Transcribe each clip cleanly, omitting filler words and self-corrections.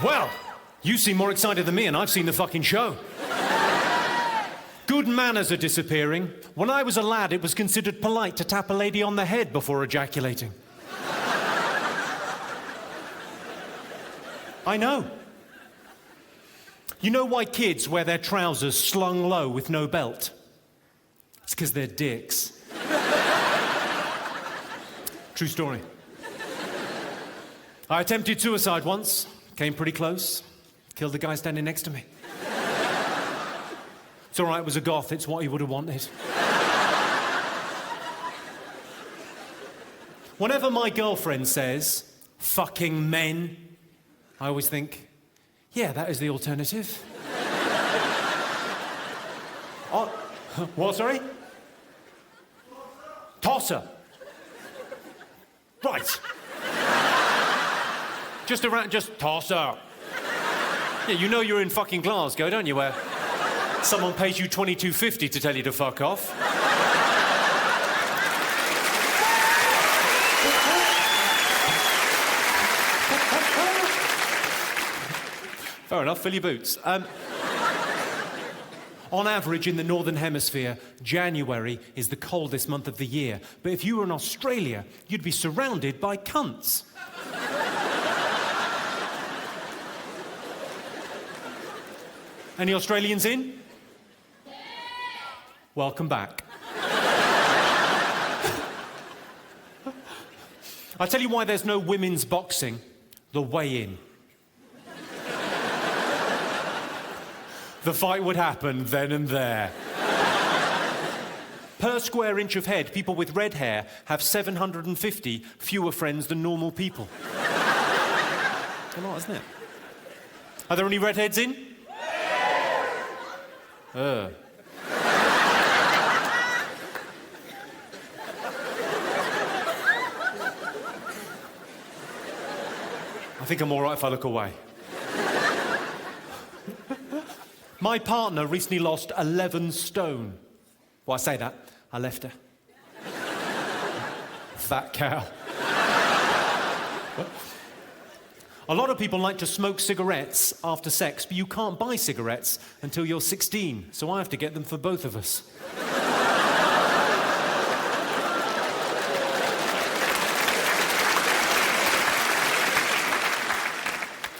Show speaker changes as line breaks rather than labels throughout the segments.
Well, you seem more excited than me, and I've seen the fucking show. Good manners are disappearing. When I was a lad, it was considered polite to tap a lady on the head before ejaculating. I know. You know why kids wear their trousers slung low with no belt? It's because they're dicks. True story. I attempted suicide once, came pretty close, killed the guy standing next to me. It's all right, it was a goth, it's what he would have wanted. Whenever my girlfriend says, fucking men, I always think, yeah, that is the alternative. Oh, what, sorry? Tosser. Right. Just tosser. Yeah, you know you're in fucking Glasgow, don't you, where someone pays you $22.50 to tell you to fuck off. Fair enough, fill your boots. On average, in the Northern Hemisphere, January is the coldest month of the year. But if you were in Australia, you'd be surrounded by cunts. Any Australians in? Welcome back. I'll tell you why there's no women's boxing. The weigh-in. The fight would happen then and there. Per square inch of head, people with red hair have 750 fewer friends than normal people. A lot, isn't it? Are there any redheads in? I think I'm all right if I look away. My partner recently lost 11 stone. Well, I say that, I left her. Fat cow. A lot of people like to smoke cigarettes after sex, but you can't buy cigarettes until you're 16, so I have to get them for both of us.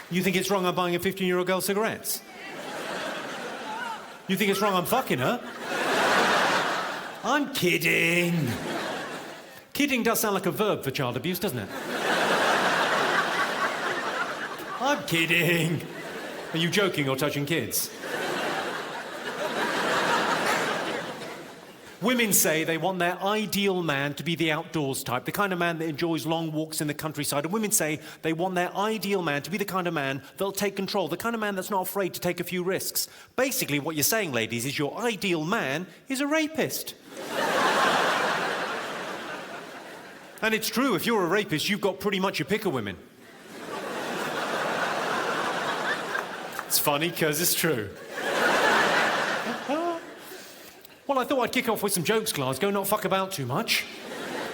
You think it's wrong I'm buying a 15-year-old girl cigarettes? You think it's wrong I'm fucking her? I'm kidding. Kidding does sound like a verb for child abuse, doesn't it? I'm kidding. Are you joking or touching kids? Women say they want their ideal man to be the outdoors type, the kind of man that enjoys long walks in the countryside. And women say they want their ideal man to be the kind of man that'll take control, the kind of man that's not afraid to take a few risks. Basically, what you're saying, ladies, is your ideal man is a rapist. And it's true, if you're a rapist, you've got pretty much your pick of women. It's funny, because it's true. Well, I thought I'd kick off with some jokes, Glasgow, not fuck about too much.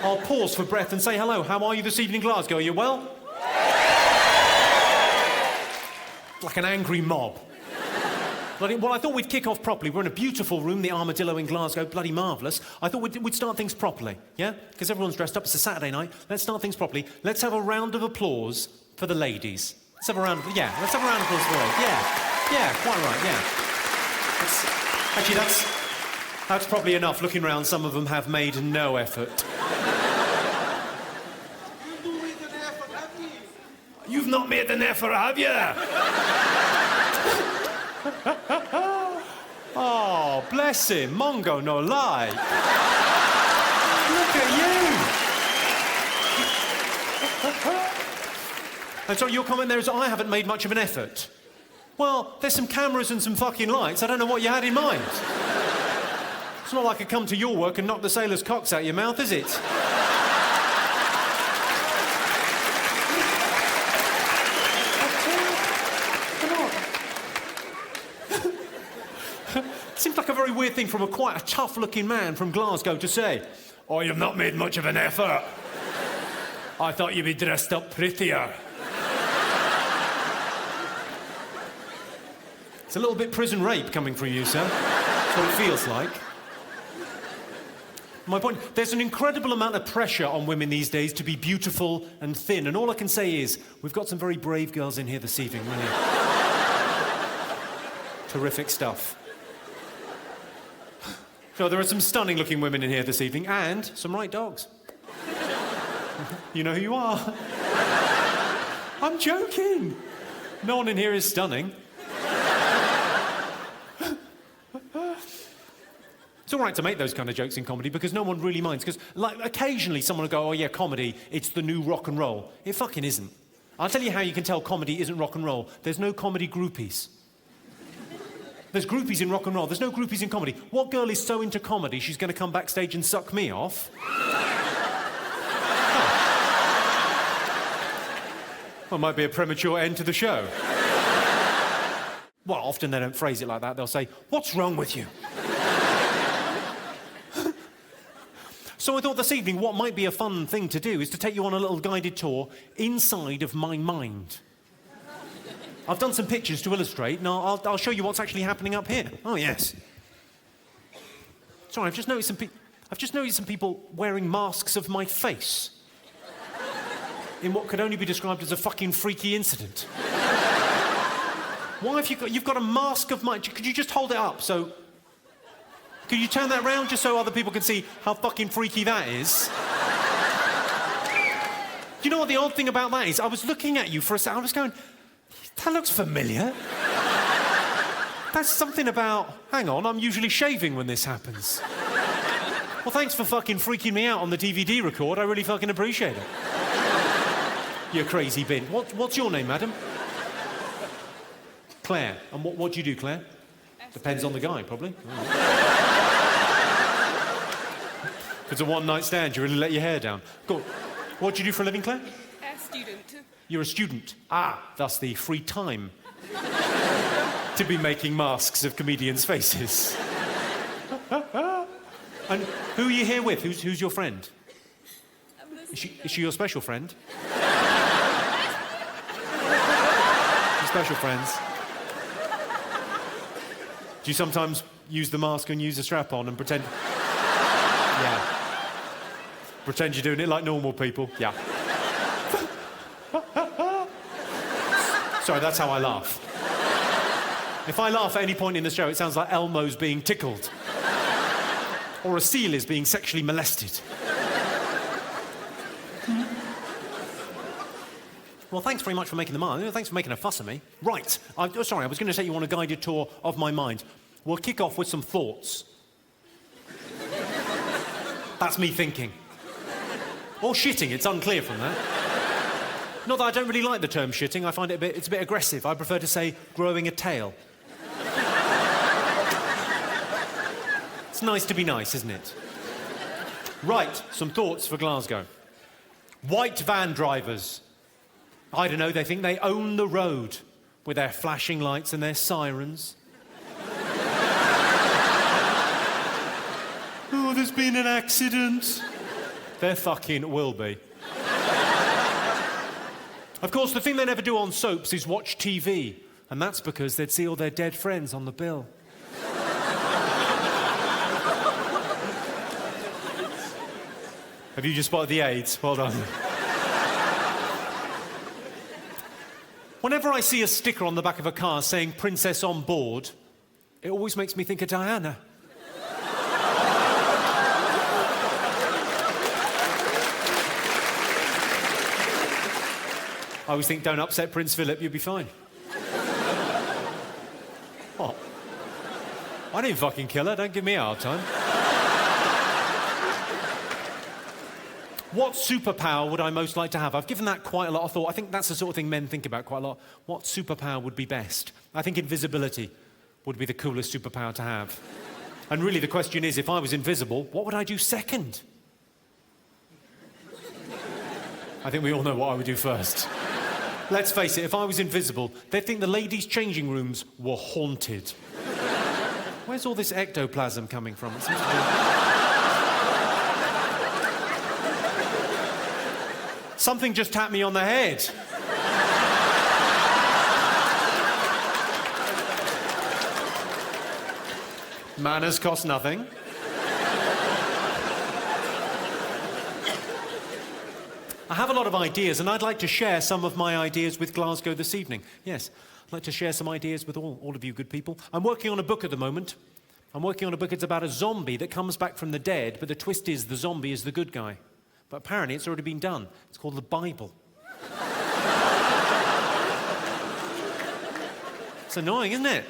I'll pause for breath and say hello. How are you this evening, Glasgow? Are you well? Like an angry mob. Well, I thought we'd kick off properly. We're in a beautiful room, the Armadillo in Glasgow, bloody marvellous. I thought we'd start things properly, yeah? Because everyone's dressed up, it's a Saturday night. Let's start things properly. Let's have a round of applause for the ladies. Let's have a round of applause for the ladies. Yeah, quite right, yeah. Actually, that's probably enough. Looking round, some of them have made no effort. You've not made an effort, have you? Oh, bless him. Mongo, no lie. Look at you. And so your comment there is, I haven't made much of an effort. Well, there's some cameras and some fucking lights. I don't know what you had in mind. It's not like I could come to your work and knock the sailors' cocks out your mouth, is it? Seems like a very weird thing from quite a tough-looking man from Glasgow to say. Oh, you've not made much of an effort. I thought you'd be dressed up prettier. It's a little bit prison rape coming from you, sir. That's what it feels like. My point, there's an incredible amount of pressure on women these days to be beautiful and thin, and all I can say is, we've got some very brave girls in here this evening, really. Terrific stuff. So there are some stunning-looking women in here this evening, and some right dogs. You know who you are. I'm joking. No one in here is stunning. It's all right to make those kind of jokes in comedy because no one really minds. Because, like, occasionally someone will go, oh, yeah, comedy, it's the new rock and roll. It fucking isn't. I'll tell you how you can tell comedy isn't rock and roll. There's no comedy groupies. There's groupies in rock and roll. There's no groupies in comedy. What girl is so into comedy she's going to come backstage and suck me off? Well, might be a premature end to the show. Well, often they don't phrase it like that. They'll say, what's wrong with you? So I thought this evening what might be a fun thing to do is to take you on a little guided tour inside of my mind. I've done some pictures to illustrate, and I'll show you what's actually happening up here. Oh, yes. Sorry, I've just noticed some people wearing masks of my face in what could only be described as a fucking freaky incident. Why have you've got a mask of my... Could you just hold it up so... Could you turn that round just so other people can see how fucking freaky that is? You know what the odd thing about that is? I was looking at you for a second, I was going, that looks familiar. That's something about, hang on, I'm usually shaving when this happens. Well, thanks for fucking freaking me out on the DVD record, I really fucking appreciate it. You crazy bin. What's your name, madam? Claire. And what do you do, Claire? Depends on the guy, probably. If it's a one-night stand, you really let your hair down. Go on. What do you do for a living, Claire?
A student.
You're a student. Ah, thus the free time to be making masks of comedians' faces. And who are you here with? Who's your friend? Is she your special friend? Your special friends. Do you sometimes use the mask and use a strap-on and pretend... Yeah. Pretend you're doing it like normal people. Yeah. Sorry, that's how I laugh. If I laugh at any point in the show, it sounds like Elmo's being tickled. Or a seal is being sexually molested. Well, thanks very much for making the mark. Thanks for making a fuss of me. Right. Sorry, I was going to take you on a guided tour of my mind. We'll kick off with some thoughts. That's me thinking. Or shitting, it's unclear from that. Not that I don't really like the term shitting, I find it's a bit aggressive. I prefer to say growing a tail. It's nice to be nice, isn't it? Right, some thoughts for Glasgow. White van drivers. I don't know, they think they own the road with their flashing lights and their sirens. Oh, there's been an accident. There fucking will be. Of course, the thing they never do on soaps is watch TV, and that's because they'd see all their dead friends on the bill. Have you just spotted the AIDS? Well done. Whenever I see a sticker on the back of a car saying Princess on Board, it always makes me think of Diana. I always think, don't upset Prince Philip, you'll be fine. What? I didn't fucking kill her, don't give me a hard time. What superpower would I most like to have? I've given that quite a lot of thought. I think that's the sort of thing men think about quite a lot. What superpower would be best? I think invisibility would be the coolest superpower to have. And really the question is, if I was invisible, what would I do second? I think we all know what I would do first. Let's face it, if I was invisible, they'd think the ladies' changing rooms were haunted. Where's all this ectoplasm coming from? It seems to be... Something just tapped me on the head. Manners cost nothing. I have a lot of ideas, and I'd like to share some of my ideas with Glasgow this evening. Yes, I'd like to share some ideas with all of you good people. I'm working on a book at the moment. I'm working on a book. It's about a zombie that comes back from the dead, but the twist is the zombie is the good guy. But apparently it's already been done. It's called the Bible. It's annoying, isn't it?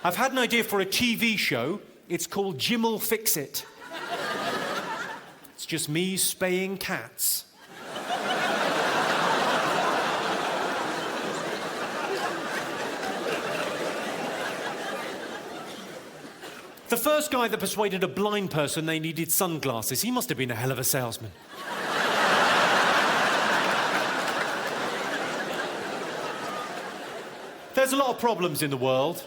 I've had an idea for a TV show. It's called Jim'll Fix It. It's just me spaying cats. The first guy that persuaded a blind person they needed sunglasses, he must have been a hell of a salesman. There's a lot of problems in the world,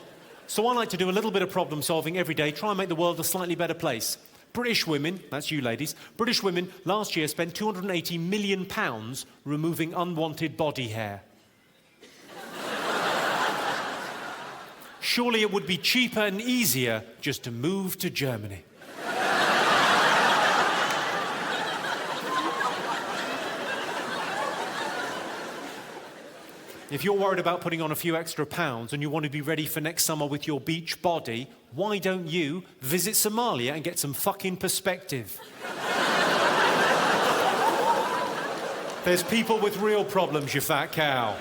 so I like to do a little bit of problem solving every day, try and make the world a slightly better place. British women, that's you ladies, British women last year spent £280 million removing unwanted body hair. Surely it would be cheaper and easier just to move to Germany. If you're worried about putting on a few extra pounds and you want to be ready for next summer with your beach body, why don't you visit Somalia and get some fucking perspective? There's people with real problems, you fat cow.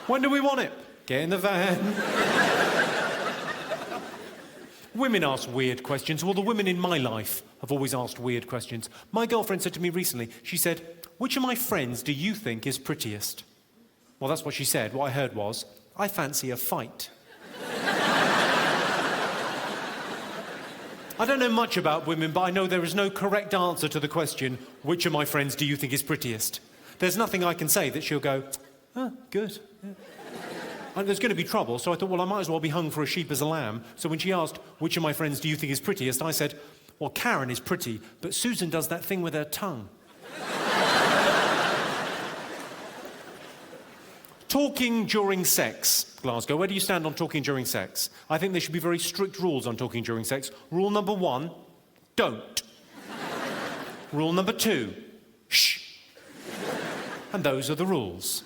When do we want it? Get in the van. Women ask weird questions. Well, the women in my life have always asked weird questions. My girlfriend said to me recently, she said, "Which of my friends do you think is prettiest?" Well, that's what she said. What I heard was, "I fancy a fight." I don't know much about women, but I know there is no correct answer to the question, "Which of my friends do you think is prettiest?" There's nothing I can say that she'll go, "Oh, good." Yeah. And there's going to be trouble, so I thought, well, I might as well be hung for a sheep as a lamb. So when she asked, "Which of my friends do you think is prettiest?" I said, "Well, Karen is pretty, but Susan does that thing with her tongue." Talking during sex, Glasgow. Where do you stand on talking during sex? I think there should be very strict rules on talking during sex. Rule number 1, don't. Rule number 2, shh. And those are the rules.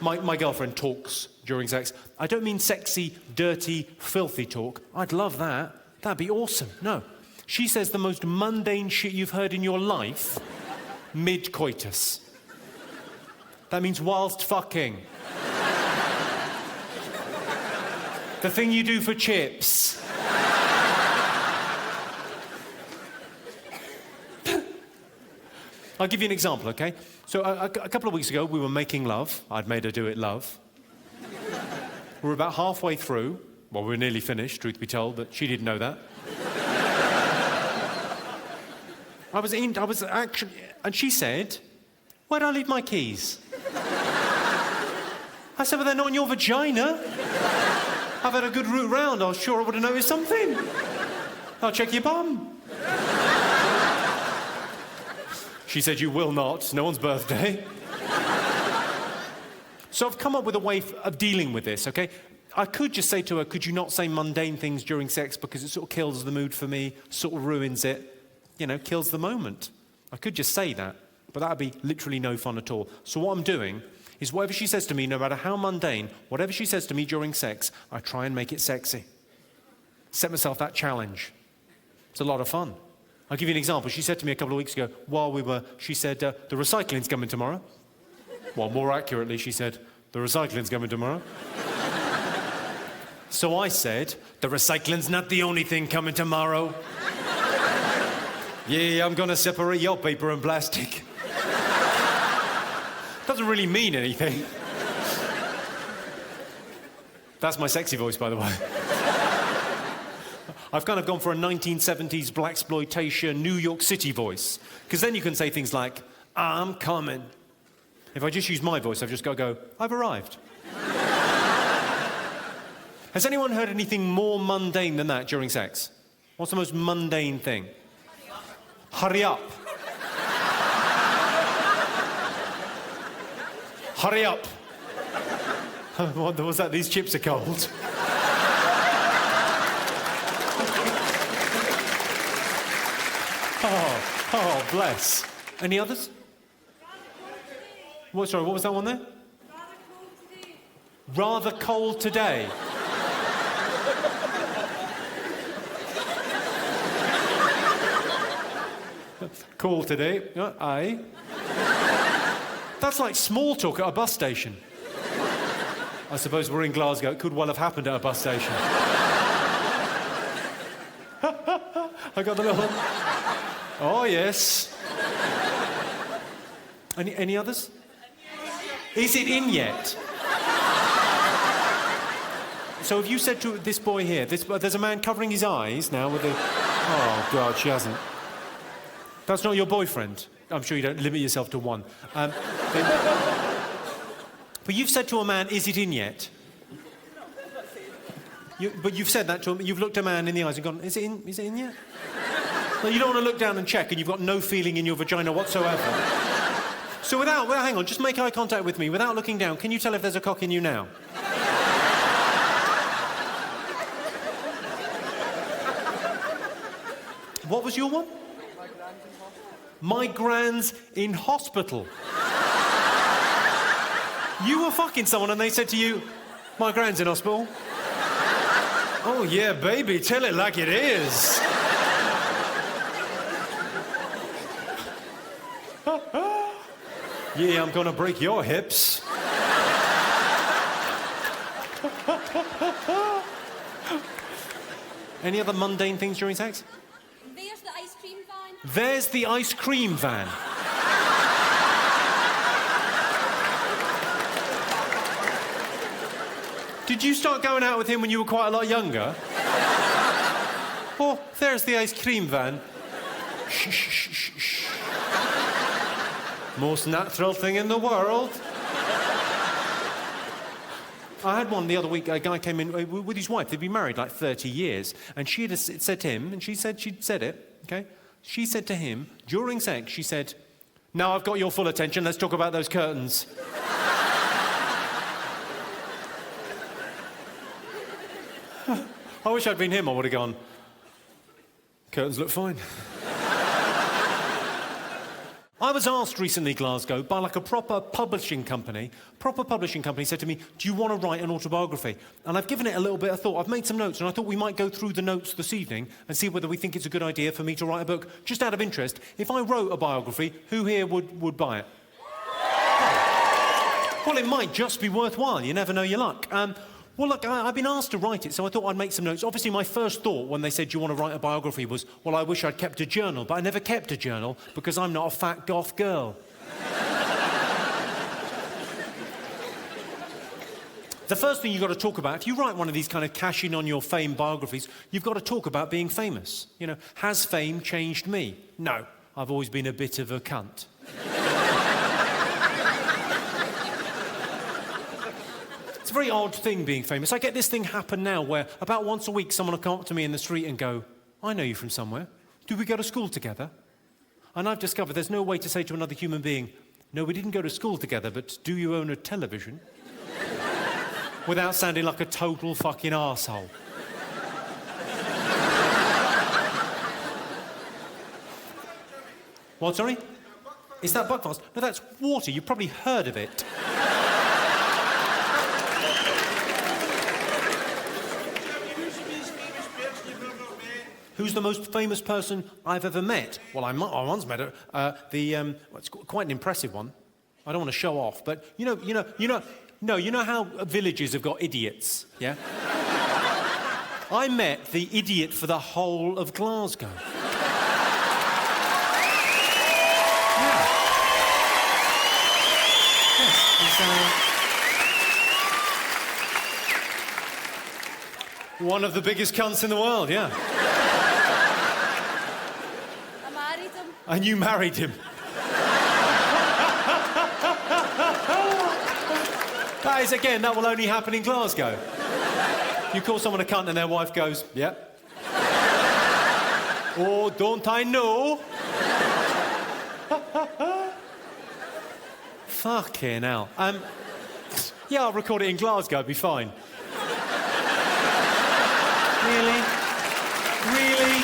My girlfriend talks during sex. I don't mean sexy, dirty, filthy talk. I'd love that. That'd be awesome. No. She says the most mundane shit you've heard in your life, mid-coitus. That means whilst fucking. The thing you do for chips. I'll give you an example, okay? So a couple of weeks ago, we were making love. I'd made her do it love. We were about halfway through. Well, we were nearly finished, truth be told, but she didn't know that. I was actually... And she said, "Where did I leave my keys?" I said, "Well, they're not in your vagina. I've had a good route round. I was sure I would have noticed something. I'll check your bum." She said, "You will not. No one's birthday." So I've come up with a way of dealing with this, okay? I could just say to her, "Could you not say mundane things during sex because it sort of kills the mood for me, sort of ruins it, you know, kills the moment." I could just say that, but that would be literally no fun at all. So what I'm doing is whatever she says to me, no matter how mundane, whatever she says to me during sex, I try and make it sexy. Set myself that challenge. It's a lot of fun. I'll give you an example. She said to me a couple of weeks ago, she said, "The recycling's coming tomorrow." Well, more accurately, she said, "The recycling's coming tomorrow." So I said, "The recycling's not the only thing coming tomorrow." "Yeah, I'm gonna separate your paper and plastic." Doesn't really mean anything. That's my sexy voice, by the way. I've kind of gone for a 1970s blaxploitation New York City voice, because then you can say things like, "I'm coming." If I just use my voice, I've just got to go, "I've arrived." Has anyone heard anything more mundane than that during sex? What's the most mundane thing? Hurry up. Hurry up. What was that? These chips are cold. Oh, bless. Any others? What? Sorry, what was that one there? Rather cold today. Cold today. Aye. That's like small talk at a bus station. I suppose we're in Glasgow. It could well have happened at a bus station. I got the little one. Oh, yes. Any others? Is it in yet? So have you said to this boy here, there's a man covering his eyes now with a... Oh, God, she hasn't. That's not your boyfriend. I'm sure you don't limit yourself to one. But you've said to a man, is it in yet? But you've said that to him, you've looked a man in the eyes and gone, is it in yet? Well, you don't want to look down and check and you've got no feeling in your vagina whatsoever. So hang on, just make eye contact with me. Without looking down, can you tell if there's a cock in you now? What was your one? My gran's in hospital. You were fucking someone and they said to you, my gran's in hospital. Oh, yeah, baby, tell it like it is. Yeah, I'm gonna break your hips. Any other mundane things during sex?
There's the ice cream van.
There's the ice cream van. Did you start going out with him when you were quite a lot younger? Oh, there's the ice cream van. Shh, shh, shh, shh. Most natural thing in the world. I had one the other week. A guy came in with his wife. They'd been married like 30 years. And she had said to him, and she'd said it, okay? She said to him, during sex, she said, now I've got your full attention, let's talk about those curtains. I wish I'd been him, I would have gone, curtains look fine. I was asked recently, Glasgow, by like a proper publishing company said to me, do you want to write an autobiography? And I've given it a little bit of thought. I've made some notes, and I thought we might go through the notes this evening and see whether we think it's a good idea for me to write a book. Just out of interest, if I wrote a biography, who here would buy it? Well, it might just be worthwhile. You never know your luck. Well, look, I've been asked to write it, so I thought I'd make some notes. Obviously, my first thought when they said, do you want to write a biography was, well, I wish I'd kept a journal, but I never kept a journal because I'm not a fat goth girl. The first thing you've got to talk about, if you write one of these kind of cash in on your fame biographies, you've got to talk about being famous. You know, has fame changed me? No, I've always been a bit of a cunt. It's a very odd thing being famous. I get this thing happen now where about once a week someone will come up to me in the street and go, I know you from somewhere. Did we go to school together? And I've discovered there's no way to say to another human being, no, we didn't go to school together, but do you own a television? Without sounding like a total fucking arsehole. What, sorry? Is that Buckfast? No, that's water. You've probably heard of it. Who's the most famous person I've ever met? Well, I once met her. It's quite an impressive one. I don't want to show off, but you know how villages have got idiots, yeah? I met the idiot for the whole of Glasgow. Yeah. Yes, he's one of the biggest cunts in the world, yeah. And you married him. That is, again, that will only happen in Glasgow. You call someone a cunt and their wife goes, yep. Oh, don't I know? Fucking hell. Yeah, I'll record it in Glasgow, it'll be fine. Really? Really?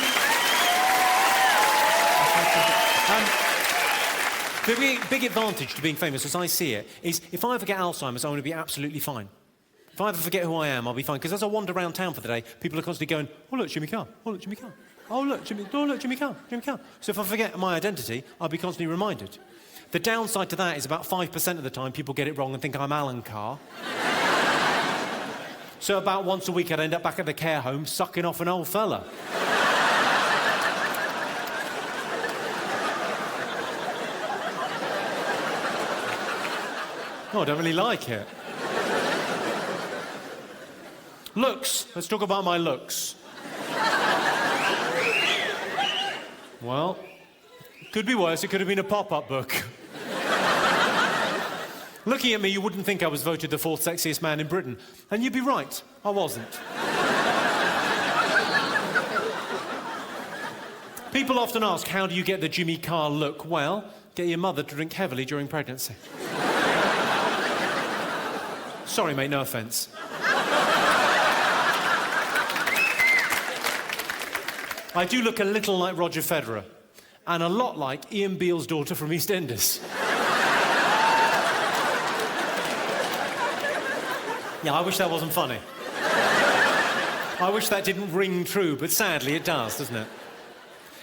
The big advantage to being famous, as I see it, is if I ever get Alzheimer's, I'm going to be absolutely fine. If I ever forget who I am, I'll be fine. Because as I wander around town for the day, people are constantly going, oh, look, Jimmy Carr. Oh, look, Jimmy Carr. Oh, look, Jimmy Carr. Jimmy Carr. So if I forget my identity, I'll be constantly reminded. The downside to that is about 5% of the time people get it wrong and think I'm Alan Carr. So about once a week I'd end up back at the care home sucking off an old fella. Oh, I don't really like it. Looks. Let's talk about my looks. Well, could be worse. It could have been a pop-up book. Looking at me, you wouldn't think I was voted the 4th sexiest man in Britain. And you'd be right. I wasn't. People often ask, how do you get the Jimmy Carr look? Well, get your mother to drink heavily during pregnancy. Sorry, mate, no offence. I do look a little like Roger Federer, and a lot like Ian Beale's daughter from EastEnders. Yeah, I wish that wasn't funny. I wish that didn't ring true, but sadly it does, doesn't it?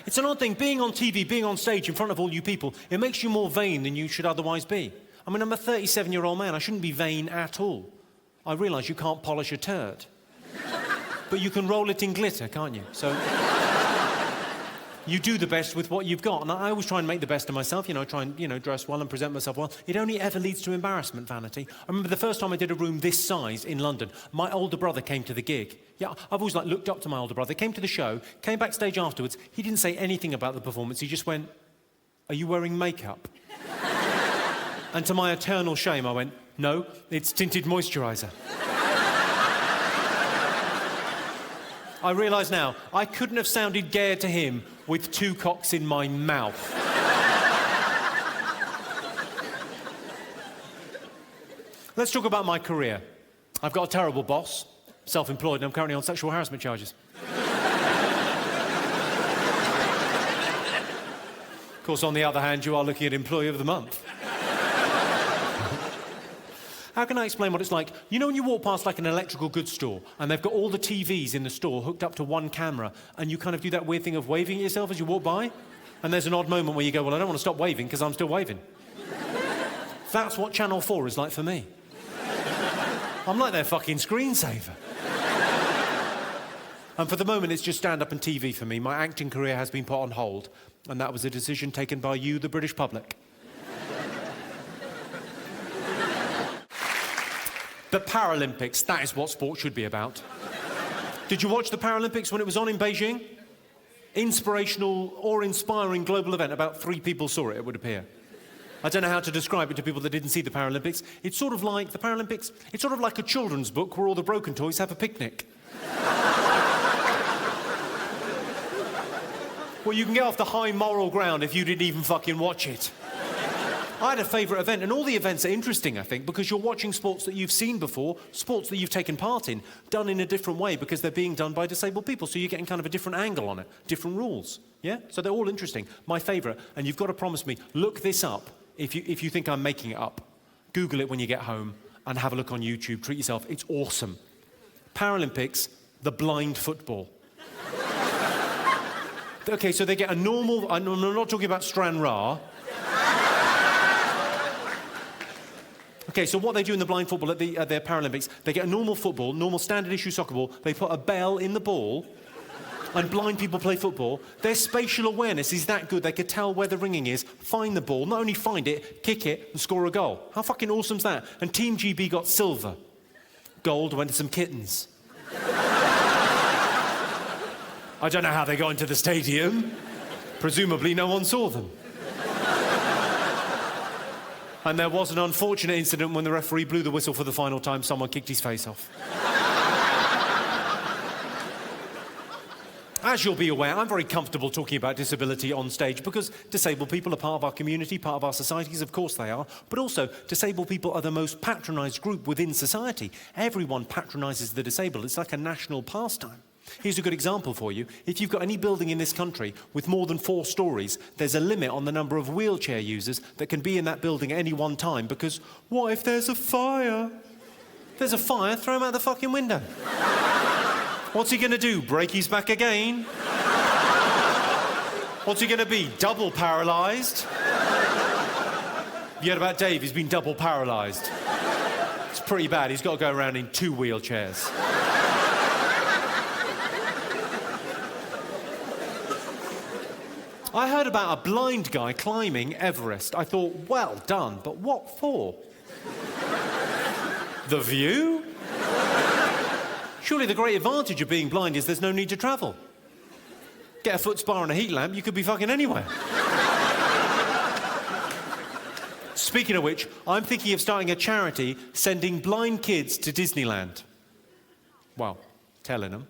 It's an odd thing, being on TV, being on stage in front of all you people, it makes you more vain than you should otherwise be. I mean, I'm a 37-year-old man, I shouldn't be vain at all. I realise you can't polish a turd. But you can roll it in glitter, can't you? So you do the best with what you've got. And I always try and make the best of myself, try and, dress well and present myself well. It only ever leads to embarrassment, Vanity. I remember the first time I did a room this size in London, my older brother came to the gig. Yeah, I've always, looked up to my older brother. Came to the show, came backstage afterwards. He didn't say anything about the performance. He just went, "Are you wearing makeup?" And to my eternal shame, I went, "No, it's tinted moisturiser." I realise now, I couldn't have sounded gayer to him with 2 cocks in my mouth. Let's talk about my career. I've got a terrible boss, self-employed, and I'm currently on sexual harassment charges. Of course, on the other hand, you are looking at Employee of the Month. How can I explain what it's like? You know when you walk past like an electrical goods store and they've got all the TVs in the store hooked up to one camera and you kind of do that weird thing of waving at yourself as you walk by? And there's an odd moment where you go, well, I don't want to stop waving because I'm still waving. That's what Channel 4 is like for me. I'm like their fucking screensaver. And for the moment, it's just stand-up and TV for me. My acting career has been put on hold, and that was a decision taken by you, the British public. The Paralympics, that is what sport should be about. Did you watch the Paralympics when it was on in Beijing? Inspirational or inspiring global event. About 3 people saw it, it would appear. I don't know how to describe it to people that didn't see the Paralympics. It's sort of like the Paralympics, it's sort of like a children's book where all the broken toys have a picnic. Well, you can get off the high moral ground if you didn't even fucking watch it. I had a favourite event, and all the events are interesting, I think, because you're watching sports that you've seen before, sports that you've taken part in, done in a different way because they're being done by disabled people, so you're getting kind of a different angle on it, different rules, yeah? So they're all interesting. My favourite, and you've got to promise me, look this up if you think I'm making it up. Google it when you get home and have a look on YouTube, treat yourself, it's awesome. Paralympics, the blind football. Okay, so they get a normal, I'm not talking about Stranraer. Okay, so what they do in the blind football at the Paralympics, they get a normal football, normal standard issue soccer ball, they put a bell in the ball, and blind people play football. Their spatial awareness is that good, they could tell where the ringing is, find the ball, not only find it, kick it, and score a goal. How fucking awesome's that? And Team GB got silver. Gold went to some kittens. I don't know how they got into the stadium. Presumably no one saw them. And there was an unfortunate incident when the referee blew the whistle for the final time, someone kicked his face off. As you'll be aware, I'm very comfortable talking about disability on stage because disabled people are part of our community, part of our societies, of course they are, but also disabled people are the most patronised group within society. Everyone patronises the disabled. It's like a national pastime. Here's a good example for you. If you've got any building in this country with more than 4 stories, there's a limit on the number of wheelchair users that can be in that building at any one time because what if there's a fire? If there's a fire, throw him out the fucking window. What's he going to do, break his back again? What's he going to be, double paralysed? You heard about Dave, he's been double paralysed. It's pretty bad, he's got to go around in 2 wheelchairs. I heard about a blind guy climbing Everest. I thought, well done, but what for? The view? Surely the great advantage of being blind is there's no need to travel. Get a foot spa and a heat lamp, you could be fucking anywhere. Speaking of which, I'm thinking of starting a charity sending blind kids to Disneyland. Well, telling them.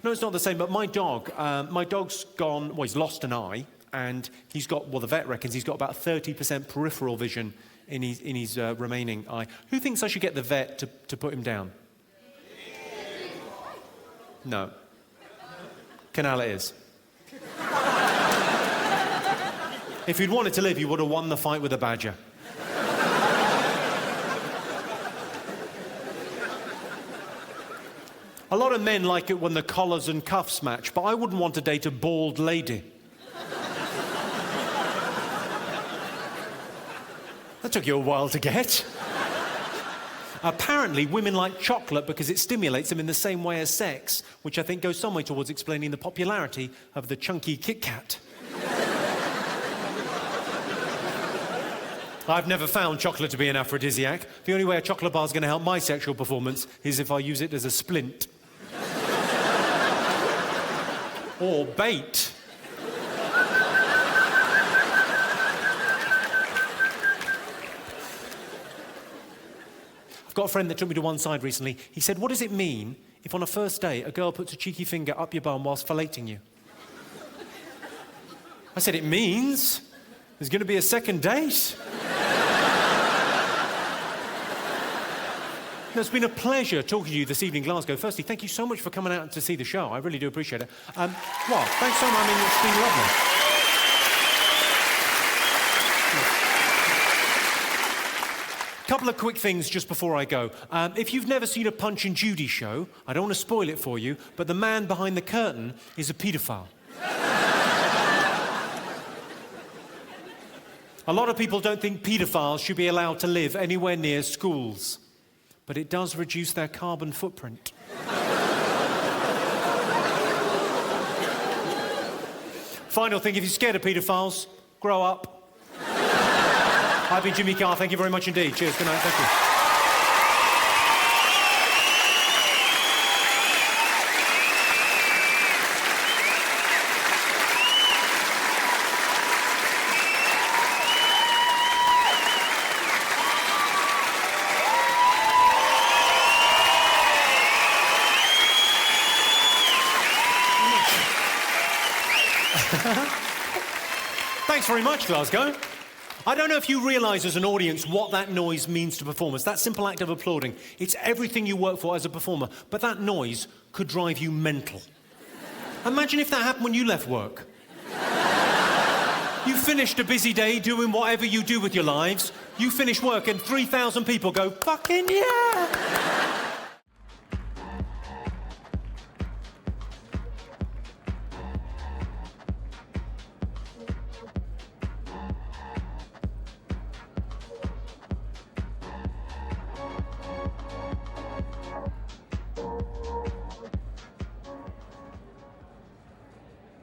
No, it's not the same, but my dog's gone, well, he's lost an eye, and he's got, well, the vet reckons he's got about 30% peripheral vision in his remaining eye. Who thinks I should get the vet to put him down? No. Canal it is. If he'd wanted to live, he would have won the fight with a badger. A lot of men like it when the collars and cuffs match, but I wouldn't want to date a bald lady. That took you a while to get. Apparently, women like chocolate because it stimulates them in the same way as sex, which I think goes some way towards explaining the popularity of the chunky Kit Kat. I've never found chocolate to be an aphrodisiac. The only way a chocolate bar is going to help my sexual performance is if I use it as a splint. Or bait. I've got a friend that took me to one side recently. He said, what does it mean if on a first date a girl puts a cheeky finger up your bum whilst filleting you? I said, it means there's going to be a second date. No, it's been a pleasure talking to you this evening, Glasgow. Firstly, thank you so much for coming out to see the show. I really do appreciate it. Well, thanks so much. I mean, it's been lovely. Couple of quick things just before I go. If you've never seen a Punch and Judy show, I don't want to spoil it for you, but the man behind the curtain is a paedophile. A lot of people don't think paedophiles should be allowed to live anywhere near schools, but it does reduce their carbon footprint. Final thing, if you're scared of paedophiles, grow up. I've been Jimmy Carr, thank you very much indeed. Cheers, good night, thank you. Thanks very much, Glasgow. I don't know if you realise as an audience what that noise means to performers. That simple act of applauding, it's everything you work for as a performer, but that noise could drive you mental. Imagine if that happened when you left work. You finished a busy day doing whatever you do with your lives, you finish work and 3,000 people go, fucking yeah!